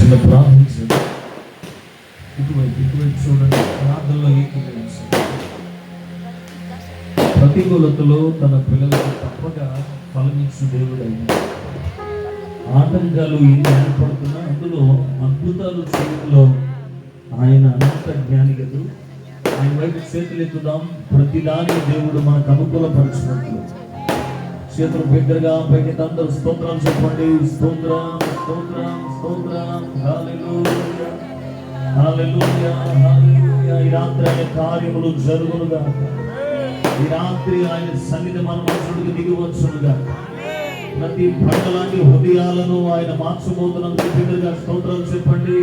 చిన్న ప్రార్థించండి. ఇటువైపు చూడండి. ప్రార్థనలో ఏకీభవించండి. ప్రతికూలతలో తన పిల్లలకు తప్పక ఫలమిచ్చు దేవుడైన ఆటంకాలు ఎన్ని ఏర్పడుతున్నా అందులో అద్భుతాలు చేయడంలో ఆయన అనంత జ్ఞాని కదా. ఆయన వైపు చేతులు ఎత్తుదాం. ప్రతిదానికి దేవుడు మనకు అనుకూలపరిచినట్లు చేతులు బిగ్గరగా పైకి అందరూ స్తోత్రాలు చెప్పండి. స్తోత్రం స్తోత్రం స్తోత్రం. హల్లెలూయా హల్లెలూయా హల్లెలూయా. ఈ రాత్రి ఆయన కార్యములు జరుగునుగా. ఈ రాత్రి ఆయన సన్నిధి మన మనుషుడికి దిగివచ్చునుగా. ప్రతి బండలాంటి హృదయాలను ఆయన మార్చబోతున్నందుకు బిగ్గరగా స్తోత్రాలు చెప్పండి.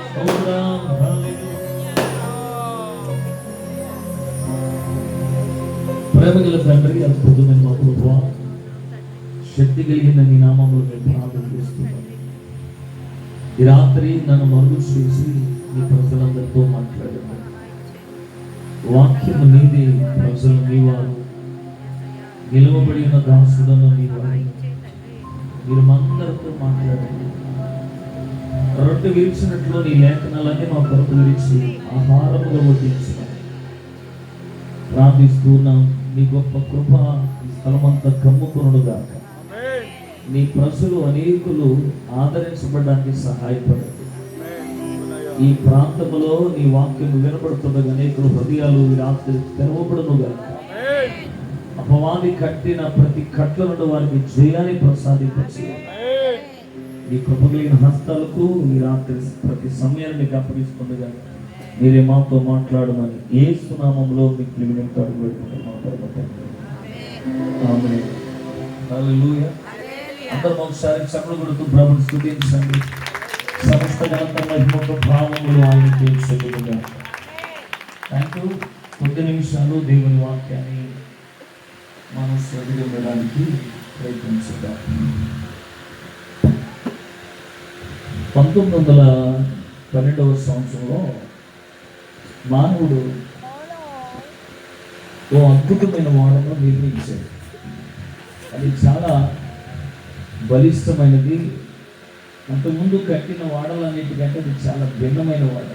స్తోత్రం హల్లెలూయా. ప్రేమగల తండ్రి, అద్భుతమైన మా ప్రభువా, శక్తి కలిగిన నీ నామములో మేము ప్రార్థన చేస్తున్నాం. ఈ రాత్రి నన్ను మరుగు చేసి నీ ప్రజలందరితో మాట్లాడారు. వాక్యము నీది, ప్రజలు నీవారు, నిలవబడిన దాసులను నీవారు. మీరు అందరితో మాట్లాడండి. రొట్టె విరిచినట్లు నీ లేఖనాలన్నీ మా కొరకు విరిచి ఆహారముగా వడ్డించిన ప్రార్థిస్తున్నాం. నీ గొప్ప కృప ఈ స్థలమంతా కమ్ముకొనుగా. నీ ప్రజలు అనేకులు ఆదరించబడడానికి సహాయపడండి. ఈ ప్రాంతంలో నీ వాక్యం వినపడుతుండగా అనేకులు హృదయాలు రాత్రి తెరవబడునుగా. అపవాది కట్టిన ప్రతి కట్లను వారికి జయాన్ని ప్రసాదించి నీ కృపగలిగిన హస్తాలకు ఈ రాత్రి ప్రతి సమయాన్ని నీకు అప్పగిస్తుండగా మీరే మాతో మాట్లాడమని యేసు నామములో మీకు వినయంతో అడుగుపెట్టుకుంటున్నాం. ఆమేన్. హల్లెలూయా. అందరం ఒకసారి చప్పట్లు కొడుతూ ప్రభువుని స్తుతించండి. సమస్త ఘనత మహిమ భావములు ఆయనకే చెల్లునుగా. Thank you. కొద్ది నిమిషాలు దేవుని వాక్యాన్ని మనం శ్రద్ధగా వినడానికి ప్రయత్నించుదాం. 1912వ సంవత్సరంలో మానవుడు ఓ అద్భుతమైన వాడను నిర్మించాడు. అది చాలా బలిష్టమైనది. అంతకుముందు కట్టిన వాడలన్నిటికంటే అది చాలా భిన్నమైన వాడ.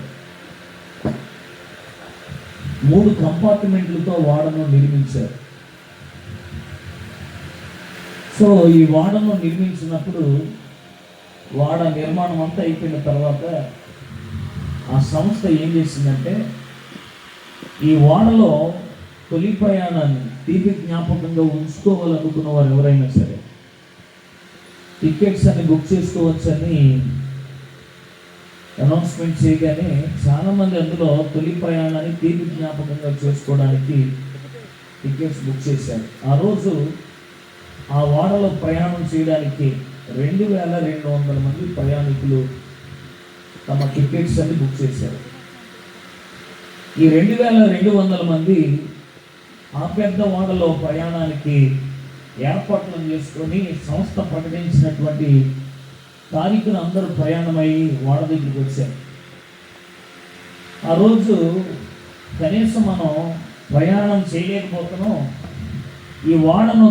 3 కంపార్ట్మెంట్లతో వాడను నిర్మించారు. సో ఈ వాడను నిర్మించినప్పుడు వాడ నిర్మాణం అంతా అయిపోయిన తర్వాత ఆ సంస్థ ఏం చేసిందంటే ఈ వాడలో తొలి ప్రయాణాన్ని తీపి జ్ఞాపకంగా ఉంచుకోవాలనుకున్న వారు ఎవరైనా సరే టికెట్స్ అన్ని బుక్ చేసుకోవచ్చని అనౌన్స్మెంట్ చేయగానే చాలామంది అందులో తొలి ప్రయాణాన్ని తీపి జ్ఞాపకంగా చేసుకోవడానికి టికెట్స్ బుక్ చేశారు. ఆ రోజు ఆ వాడలో ప్రయాణం చేయడానికి 2200 మంది ప్రయాణికులు తమ టికెట్స్ అన్ని బుక్ చేశారు. ఈ 2200 మంది ఆ పెద్ద వాడలో ప్రయాణానికి ఏర్పాట్లను చేసుకొని సంస్థ ప్రకటించినటువంటి తారీఖున అందరూ ప్రయాణమై వాడ దగ్గరికి వచ్చారు. ఆ రోజు కనీసం మనం ప్రయాణం చేయలేకపోతున్నాం. ఈ వాడను